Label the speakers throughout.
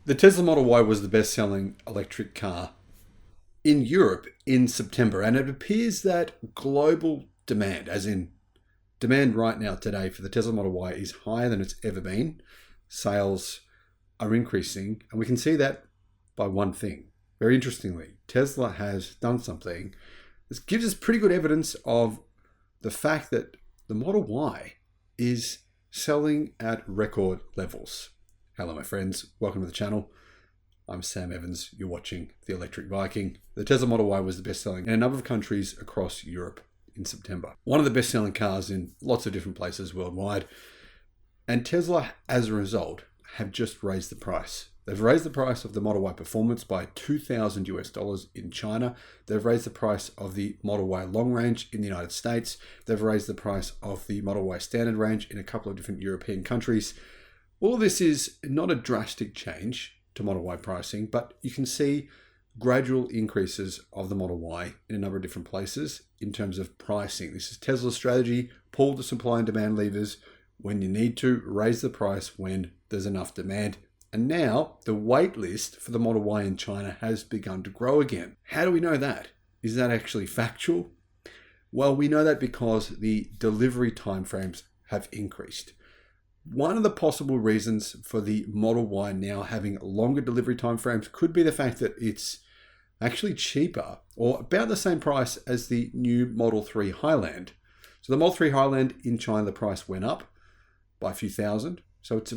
Speaker 1: The Tesla Model Y was the best-selling electric car in Europe in September, and it appears that global demand, as in demand right now today for the Tesla Model Y, is higher than it's ever been. Sales are increasing, and we can see that by one thing. Very interestingly, Tesla has done something. This gives us pretty good evidence of the fact that the Model Y is selling at record levels. Hello, my friends. Welcome to the channel. I'm Sam Evans. You're watching the Electric Viking. The Tesla Model Y was the best-selling in a number of countries across Europe in September. One of the best-selling cars in lots of different places worldwide. And Tesla, as a result, have just raised the price. They've raised the price of the Model Y Performance by $2,000 in China. They've raised the price of the Model Y Long Range in the United States. They've raised the price of the Model Y Standard Range in a couple of different European countries. All of this is not a drastic change to Model Y pricing, but you can see gradual increases of the Model Y in a number of different places in terms of pricing. This is Tesla's strategy: pull the supply and demand levers when you need to, raise the price when there's enough demand. And now the wait list for the Model Y in China has begun to grow again. How do we know that? Is that actually factual? Well, we know that because the delivery timeframes have increased. One of the possible reasons for the Model Y now having longer delivery timeframes could be the fact that it's actually cheaper or about the same price as the new Model 3 Highland. So the Model 3 Highland in China, the price went up by a few thousand. So it's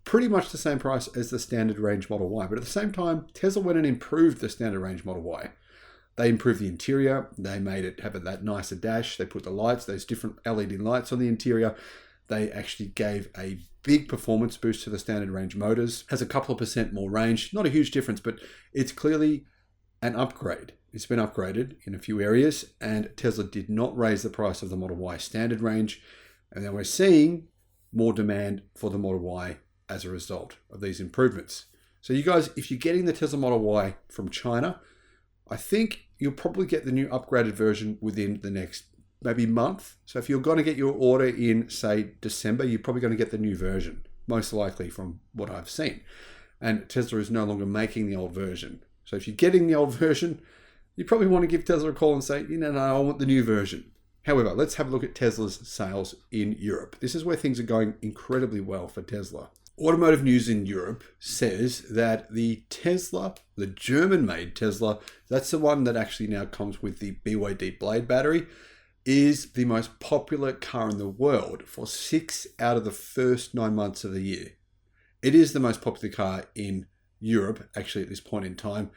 Speaker 1: pretty much the same price as the standard range Model Y. But at the same time, Tesla went and improved the standard range Model Y. They improved the interior. They made it have that nicer dash. They put the lights, those different LED lights on the interior. They actually gave a big performance boost to the standard range motors. Has a couple of percent more range. Not a huge difference, but it's clearly an upgrade. It's been upgraded in a few areas, and Tesla did not raise the price of the Model Y standard range. And then we're seeing more demand for the Model Y as a result of these improvements. So you guys, if you're getting the Tesla Model Y from China, I think you'll probably get the new upgraded version within the next maybe month. So if you're going to get your order in, say, December, you're probably going to get the new version, most likely from what I've seen. And Tesla is no longer making the old version. So if you're getting the old version, you probably want to give Tesla a call and say, no, I want the new version. However, let's have a look at Tesla's sales in Europe. This is where things are going incredibly well for Tesla. Automotive News in Europe says that the Tesla, the German-made Tesla, that's the one that actually now comes with the BYD Plaid battery, is the most popular car in the world for 6 out of the first 9 months of the year. It is the most popular car in Europe, actually, at this point in time,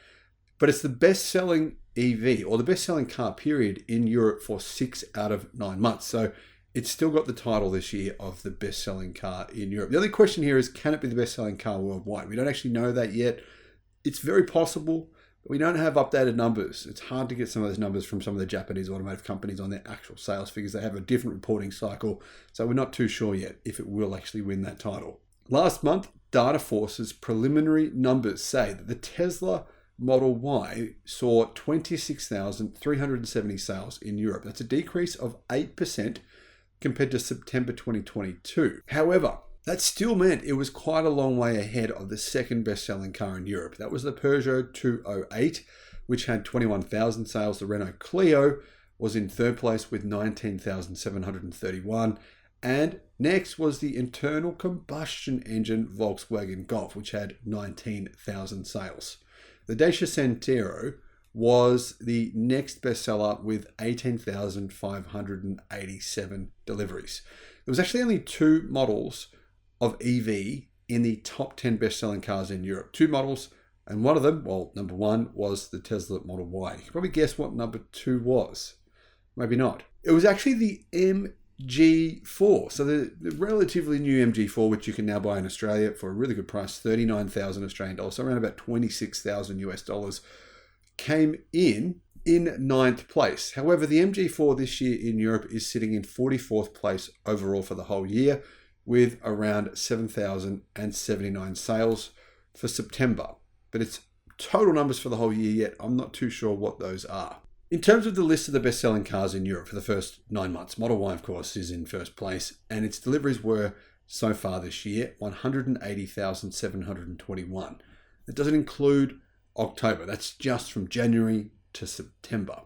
Speaker 1: but it's the best-selling EV, or the best-selling car, period, in Europe for 6 out of 9 months. So it's still got the title this year of the best-selling car in Europe. The only question here is, can it be the best-selling car worldwide? We don't actually know that yet. It's very possible, but we don't have updated numbers. It's hard to get some of those numbers from some of the Japanese automotive companies on their actual sales figures. They have a different reporting cycle, so we're not too sure yet if it will actually win that title. Last month, Dataforce's preliminary numbers say that the Tesla Model Y saw 26,370 sales in Europe. That's a decrease of 8% compared to September 2022. However, that still meant it was quite a long way ahead of the second best-selling car in Europe. That was the Peugeot 208, which had 21,000 sales. The Renault Clio was in third place with 19,731. And next was the internal combustion engine Volkswagen Golf, which had 19,000 sales. The Dacia Sandero was the next bestseller with 18,587 deliveries. There was actually only 2 models of EV in the top 10 best-selling cars in Europe. 2 models, and one of them, well, number 1 was the Tesla Model Y. You can probably guess what number 2 was. Maybe not. It was actually the MG4. So the relatively new MG4, which you can now buy in Australia for a really good price, 39,000 Australian dollars, so around about 26,000 US dollars, came in 9th place. However, the MG4 this year in Europe is sitting in 44th place overall for the whole year, with around 7,079 sales for September. But it's total numbers for the whole year yet. I'm not too sure what those are. In terms of the list of the best-selling cars in Europe for the first 9 months, Model Y, of course, is in first place, and its deliveries were, so far this year, 180,721. It doesn't include October. That's just from January to September.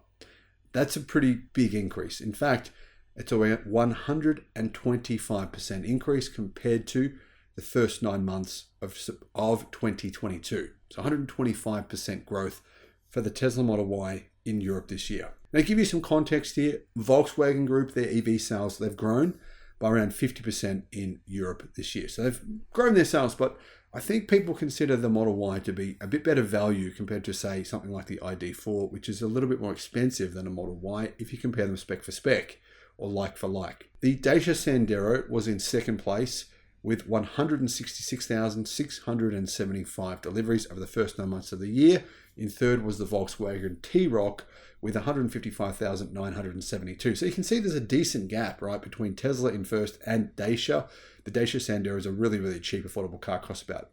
Speaker 1: That's a pretty big increase. In fact, it's a 125% increase compared to the first 9 months of 2022. So 125% growth for the Tesla Model Y in Europe this year. Now, to give you some context here, Volkswagen Group, their EV sales, they've grown by around 50% in Europe this year. So they've grown their sales, but I think people consider the Model Y to be a bit better value compared to, say, something like the ID4, which is a little bit more expensive than a Model Y if you compare them spec for spec or like for like. The Dacia Sandero was in second place with 166,675 deliveries over the first 9 months of the year. In third was the Volkswagen T-Roc with 155,972. So you can see there's a decent gap, right, between Tesla in first and Dacia. The Dacia Sandero is a really, really cheap, affordable car. Costs about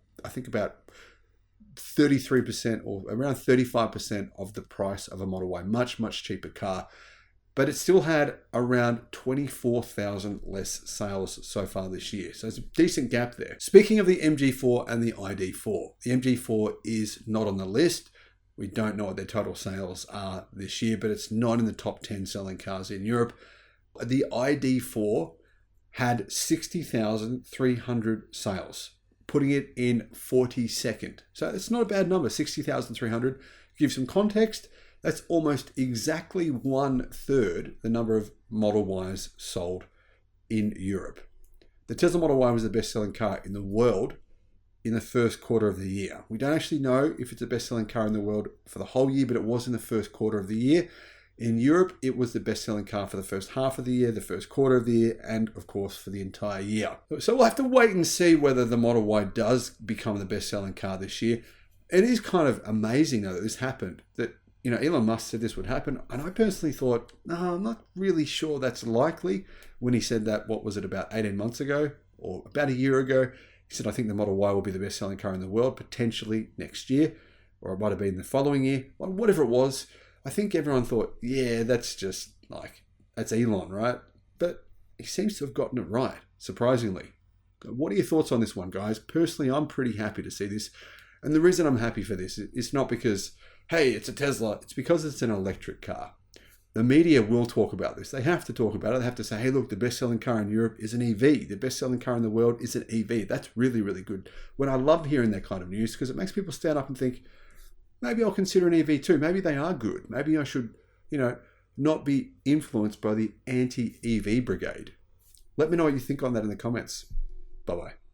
Speaker 1: 33% or around 35% of the price of a Model Y. Much, much cheaper car. But it still had around 24,000 less sales so far this year. So there's a decent gap there. Speaking of the MG4 and the ID4, the MG4 is not on the list. We don't know what their total sales are this year, but it's not in the top 10 selling cars in Europe. The ID4 had 60,300 sales, putting it in 42nd. So it's not a bad number, 60,300. To give some context, that's almost exactly 1/3 the number of Model Ys sold in Europe. The Tesla Model Y was the best-selling car in the world in the first quarter of the year. We don't actually know if it's the best-selling car in the world for the whole year, but it was in the first quarter of the year. In Europe, it was the best-selling car for the first half of the year, the first quarter of the year, and of course for the entire year. So we'll have to wait and see whether the Model Y does become the best-selling car this year. It is kind of amazing though that this happened, that Elon Musk said this would happen, and I personally thought, no, I'm not really sure that's likely. When he said that, what was it, about 18 months ago, or about a year ago, he said, I think the Model Y will be the best-selling car in the world, potentially next year, or it might have been the following year, whatever it was. I think everyone thought, yeah, that's Elon, right? But he seems to have gotten it right, surprisingly. What are your thoughts on this one, guys? Personally, I'm pretty happy to see this. And the reason I'm happy for this is not because, hey, it's a Tesla. It's because it's an electric car. The media will talk about this. They have to talk about it. They have to say, hey, look, the best-selling car in Europe is an EV. The best-selling car in the world is an EV. That's really, really good. When I love hearing that kind of news, because it makes people stand up and think, maybe I'll consider an EV too. Maybe they are good. Maybe I should, not be influenced by the anti-EV brigade. Let me know what you think on that in the comments. Bye-bye.